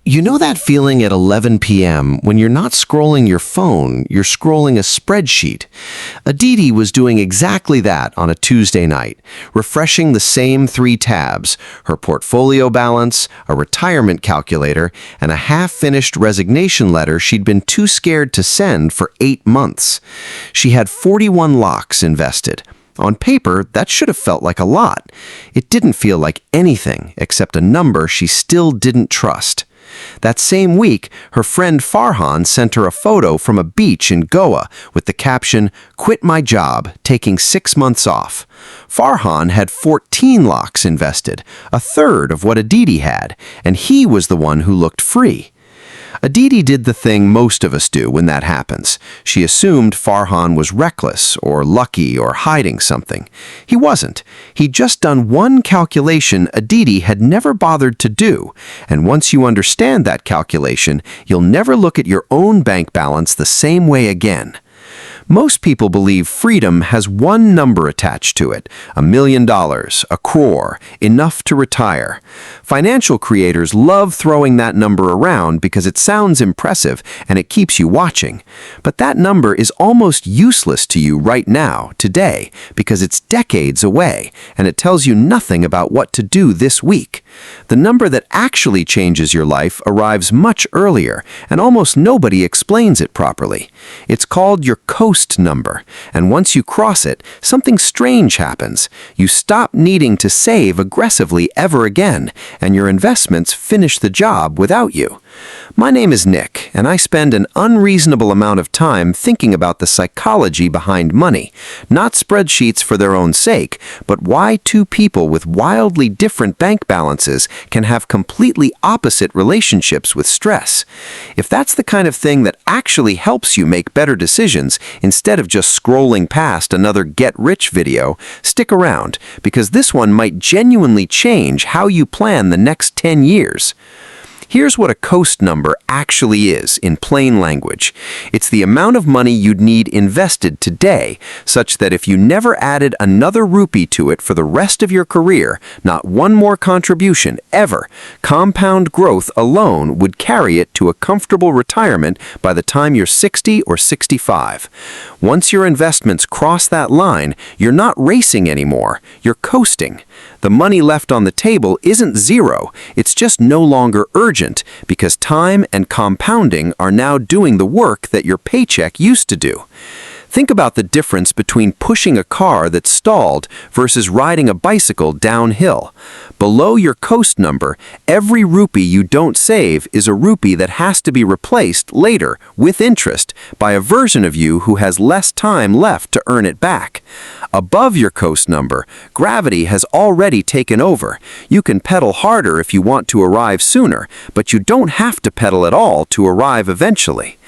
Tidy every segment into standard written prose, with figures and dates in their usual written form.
You know that feeling at 11 p.m. when you're not scrolling your phone, you're scrolling a spreadsheet? Aditi was doing exactly that on a Tuesday night, refreshing the same three tabs: her portfolio balance, a retirement calculator, and a half-finished resignation letter she'd been too scared to send for 8 months. She had 41 lakhs invested. On paper, that should have felt like a lot. It didn't feel like anything except a number she still didn't trust. That same week, her friend Farhan sent her a photo from a beach in Goa with the caption, "Quit my job, taking 6 months off." Farhan had 14 lakhs invested, a third of what Aditi had, and he was the one who looked free. Aditi did the thing most of us do when that happens. She assumed Farhan was reckless or lucky or hiding something. He wasn't. He'd just done one calculation Aditi had never bothered to do, and once you understand that calculation, you'll never look at your own bank balance the same way again. Most people believe freedom has one number attached to it: $1 million, a crore, enough to retire. Financial creators love throwing that number around because it sounds impressive and it keeps you watching. But that number is almost useless to you right now, today, because it's decades away, and it tells you nothing about what to do this week. The number that actually changes your life arrives much earlier, and almost nobody explains it properly. It's called your coast number, and once you cross it, something strange happens. You stop needing to save aggressively ever again, and your investments finish the job without you. My name is Nick, and I spend an unreasonable amount of time thinking about the psychology behind money, not spreadsheets for their own sake, but why two people with wildly different bank balances can have completely opposite relationships with stress. If that's the kind of thing that actually helps you make better decisions instead of just scrolling past another get-rich video, stick around, because this one might genuinely change how you plan the next 10 years. Here's what a coast number actually is in plain language. It's the amount of money you'd need invested today, such that if you never added another rupee to it for the rest of your career, not one more contribution ever, compound growth alone would carry it to a comfortable retirement by the time you're 60 or 65. Once your investments cross that line, you're not racing anymore, you're coasting. The money left on the table isn't zero, it's just no longer urgent, because time and compounding are now doing the work that your paycheck used to do. Think about the difference between pushing a car that's stalled versus riding a bicycle downhill. Below your coast number, every rupee you don't save is a rupee that has to be replaced later, with interest, by a version of you who has less time left to earn it back. Above your coast number, gravity has already taken over. You can pedal harder if you want to arrive sooner, but you don't have to pedal at all to arrive eventually.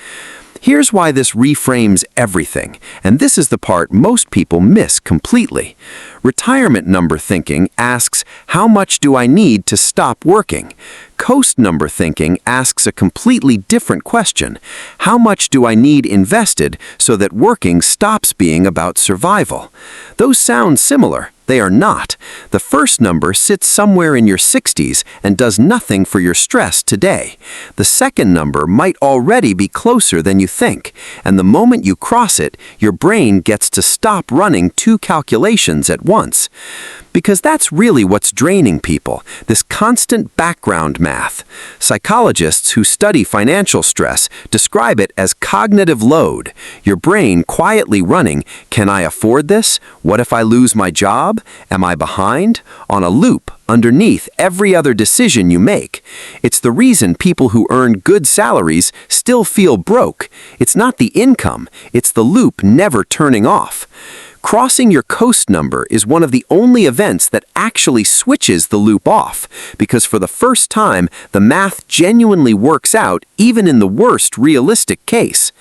Here's why this reframes everything, and this is the part most people miss completely. Retirement number thinking asks, how much do I need to stop working? Coast number thinking asks a completely different question. How much do I need invested so that working stops being about survival? Those sound similar. They are not. The first number sits somewhere in your 60s and does nothing for your stress today. The second number might already be closer than you think, and the moment you cross it, your brain gets to stop running two calculations at once. Because that's really what's draining people, this constant background math. Psychologists who study financial stress describe it as cognitive load, your brain quietly running, "Can I afford this? What if I lose my job? Am I behind?" on a loop underneath every other decision you make. It's the reason people who earn good salaries still feel broke. It's not the income, it's the loop never turning off. Crossing your coast number is one of the only events that actually switches the loop off, because for the first time, the math genuinely works out even in the worst realistic case.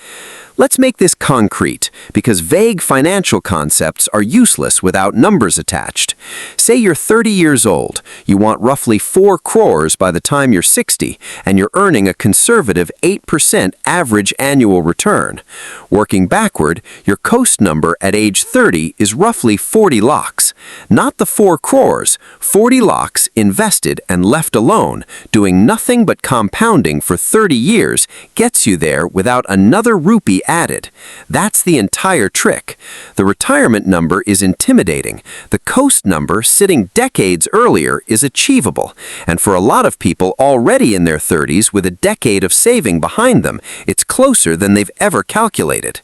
Let's make this concrete, because vague financial concepts are useless without numbers attached. Say you're 30 years old, you want roughly 4 crores by the time you're 60, and you're earning a conservative 8% average annual return. Working backward, your coast number at age 30 is roughly 40 lakhs. Not the 4 crores, 40 lakhs invested and left alone, doing nothing but compounding for 30 years, gets you there without another rupee added. That's the entire trick. The retirement number is intimidating. The coast number, sitting decades earlier, is achievable. And for a lot of people already in their 30s with a decade of saving behind them, it's closer than they've ever calculated.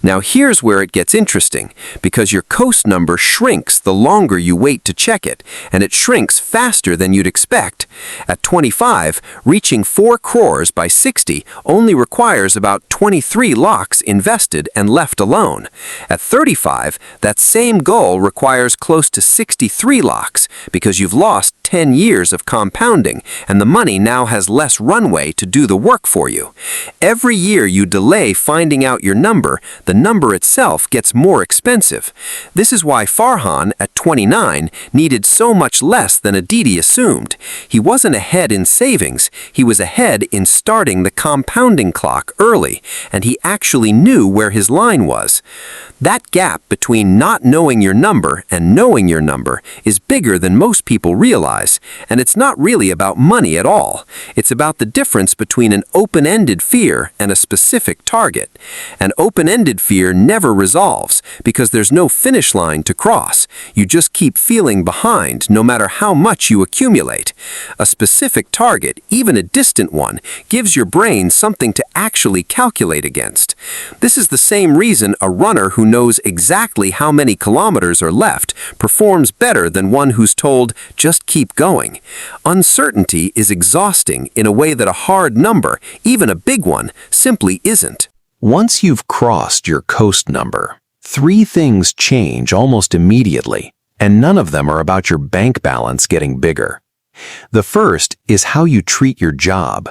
Now here's where it gets interesting, because your coast number shrinks the longer you wait to check it, and it shrinks faster than you'd expect. At 25, reaching 4 crores by 60 only requires about 23 lakhs invested and left alone. At 35, that same goal requires close to 63 lakhs, because you've lost 10 years of compounding, and the money now has less runway to do the work for you. Every year you delay finding out your number, the number itself gets more expensive. This is why Farhan, at 29, needed so much less than Aditi assumed. He wasn't ahead in savings, he was ahead in starting the compounding clock early, and he actually knew where his line was. That gap between not knowing your number and knowing your number is bigger than most people realize, and it's not really about money at all. It's about the difference between an open-ended fear and a specific target. An open-ended fear never resolves because there's no finish line to cross. You just keep feeling behind no matter how much you accumulate. A specific target, even a distant one, gives your brain something to actually calculate against. This is the same reason a runner who knows exactly how many kilometers are left performs better than one who's told, just keep going. Uncertainty is exhausting in a way that a hard number, even a big one, simply isn't. Once you've crossed your coast number, 3 things change almost immediately, and none of them are about your bank balance getting bigger. The first is how you treat your job.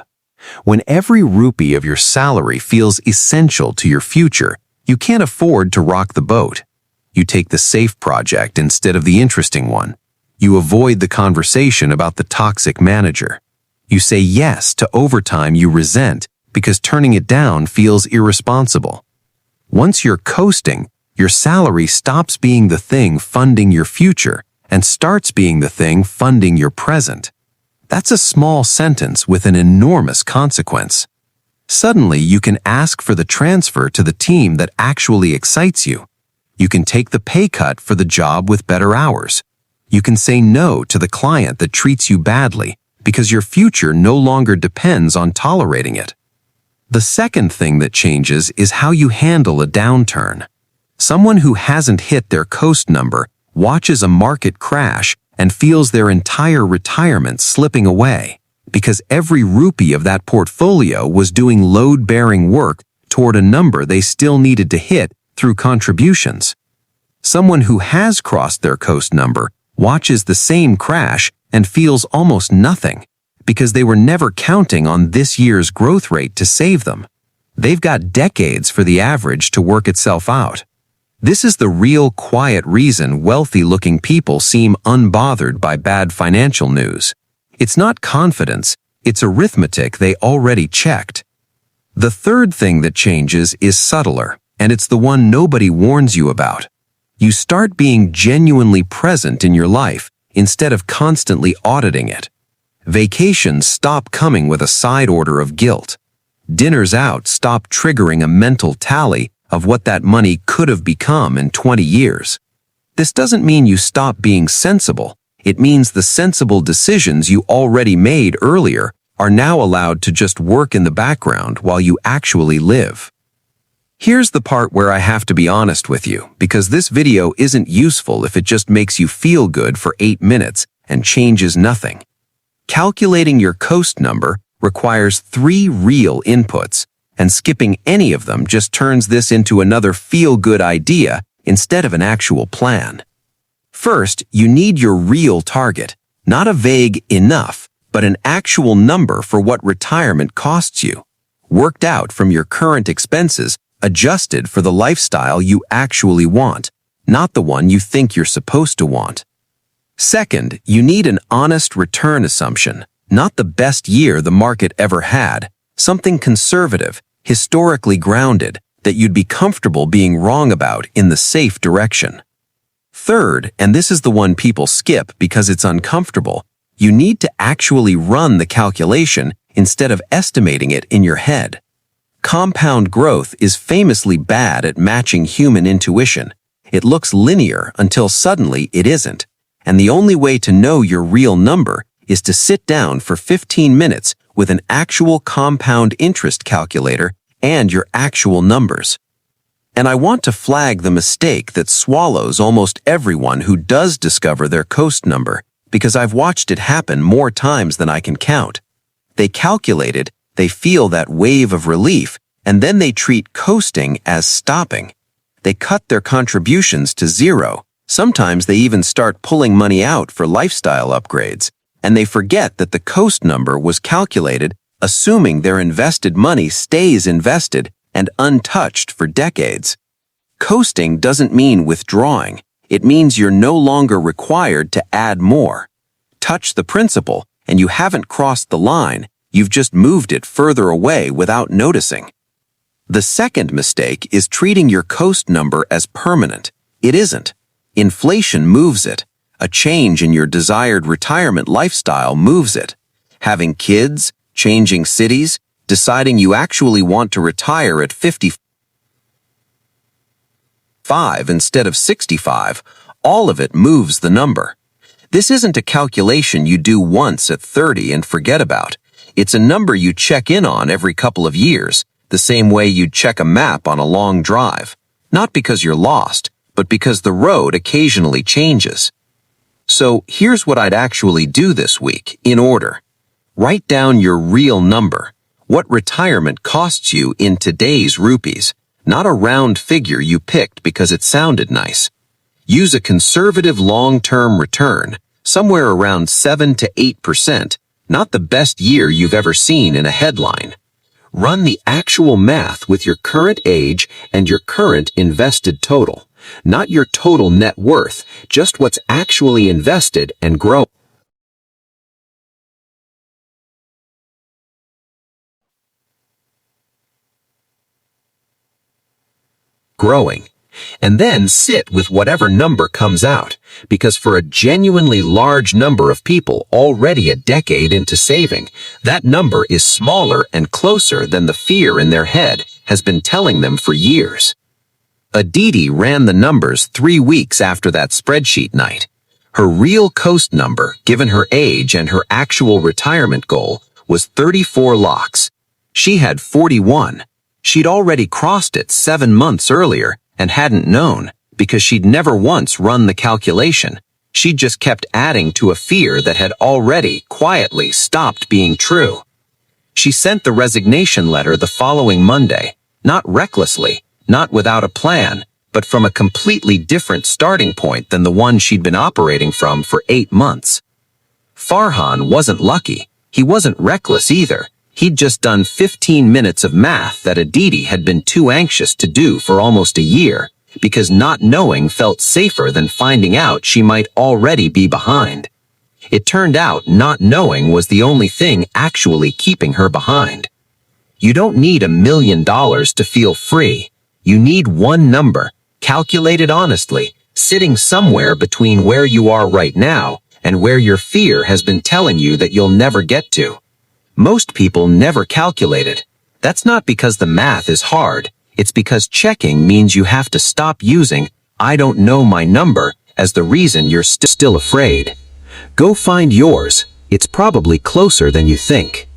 When every rupee of your salary feels essential to your future, you can't afford to rock the boat. You take the safe project instead of the interesting one. You avoid the conversation about the toxic manager. You say yes to overtime you resent because turning it down feels irresponsible. Once you're coasting, your salary stops being the thing funding your future and starts being the thing funding your present. That's a small sentence with an enormous consequence. Suddenly, you can ask for the transfer to the team that actually excites you. You can take the pay cut for the job with better hours. You can say no to the client that treats you badly because your future no longer depends on tolerating it. The second thing that changes is how you handle a downturn. Someone who hasn't hit their coast number watches a market crash and feels their entire retirement slipping away, because every rupee of that portfolio was doing load-bearing work toward a number they still needed to hit through contributions. Someone who has crossed their coast number watches the same crash and feels almost nothing, because they were never counting on this year's growth rate to save them. They've got decades for the average to work itself out. This is the real quiet reason wealthy-looking people seem unbothered by bad financial news. It's not confidence, it's arithmetic they already checked. The third thing that changes is subtler, and it's the one nobody warns you about. You start being genuinely present in your life instead of constantly auditing it. Vacations stop coming with a side order of guilt. Dinners out stop triggering a mental tally of what that money could have become in 20 years. This doesn't mean you stop being sensible. It means the sensible decisions you already made earlier are now allowed to just work in the background while you actually live. Here's the part where I have to be honest with you, because this video isn't useful if it just makes you feel good for 8 minutes and changes nothing. Calculating your coast number requires 3 real inputs, and skipping any of them just turns this into another feel-good idea instead of an actual plan. First, you need your real target, not a vague enough, but an actual number for what retirement costs you, worked out from your current expenses adjusted for the lifestyle you actually want, not the one you think you're supposed to want. Second, you need an honest return assumption, not the best year the market ever had, something conservative, historically grounded, that you'd be comfortable being wrong about in the safe direction. Third, and this is the one people skip because it's uncomfortable, you need to actually run the calculation instead of estimating it in your head. Compound growth is famously bad at matching human intuition. It looks linear until suddenly it isn't. And the only way to know your real number is to sit down for 15 minutes with an actual compound interest calculator and your actual numbers. And I want to flag the mistake that swallows almost everyone who does discover their coast number, because I've watched it happen more times than I can count. They calculate it, they feel that wave of relief, and then they treat coasting as stopping. They cut their contributions to zero. Sometimes they even start pulling money out for lifestyle upgrades, and they forget that the coast number was calculated assuming their invested money stays invested and untouched for decades. Coasting doesn't mean withdrawing. It means you're no longer required to add more. Touch the principal, and you haven't crossed the line, you've just moved it further away without noticing. The second mistake is treating your coast number as permanent. It isn't. Inflation moves it. A change in your desired retirement lifestyle moves it. Having kids, changing cities, deciding you actually want to retire at 55 instead of 65, all of it moves the number. This isn't a calculation you do once at 30 and forget about. It's a number you check in on every couple of years, the same way you'd check a map on a long drive. Not because you're lost, but because the road occasionally changes. So here's what I'd actually do this week, in order. Write down your real number, what retirement costs you in today's rupees, not a round figure you picked because it sounded nice. Use a conservative long-term return, somewhere around 7 to 8%, not the best year you've ever seen in a headline. Run the actual math with your current age and your current invested total, not your total net worth, just what's actually invested and growing. And then sit with whatever number comes out, because for a genuinely large number of people already a decade into saving, that number is smaller and closer than the fear in their head has been telling them for years. Aditi ran the numbers 3 weeks after that spreadsheet night. Her real coast number, given her age and her actual retirement goal, was 34 lakhs. She had 41. She'd already crossed it 7 months earlier and hadn't known, because she'd never once run the calculation. She'd just kept adding to a fear that had already, quietly, stopped being true. She sent the resignation letter the following Monday, not recklessly, not without a plan, but from a completely different starting point than the one she'd been operating from for 8 months. Farhan wasn't lucky. He wasn't reckless either. He'd just done 15 minutes of math that Aditi had been too anxious to do for almost a year, because not knowing felt safer than finding out she might already be behind. It turned out not knowing was the only thing actually keeping her behind. You don't need $1 million to feel free. You need one number, calculated honestly, sitting somewhere between where you are right now and where your fear has been telling you that you'll never get to. Most people never calculate it. That's not because the math is hard. It's because checking means you have to stop using "I don't know my number" as the reason you're still afraid. Go find yours. It's probably closer than you think.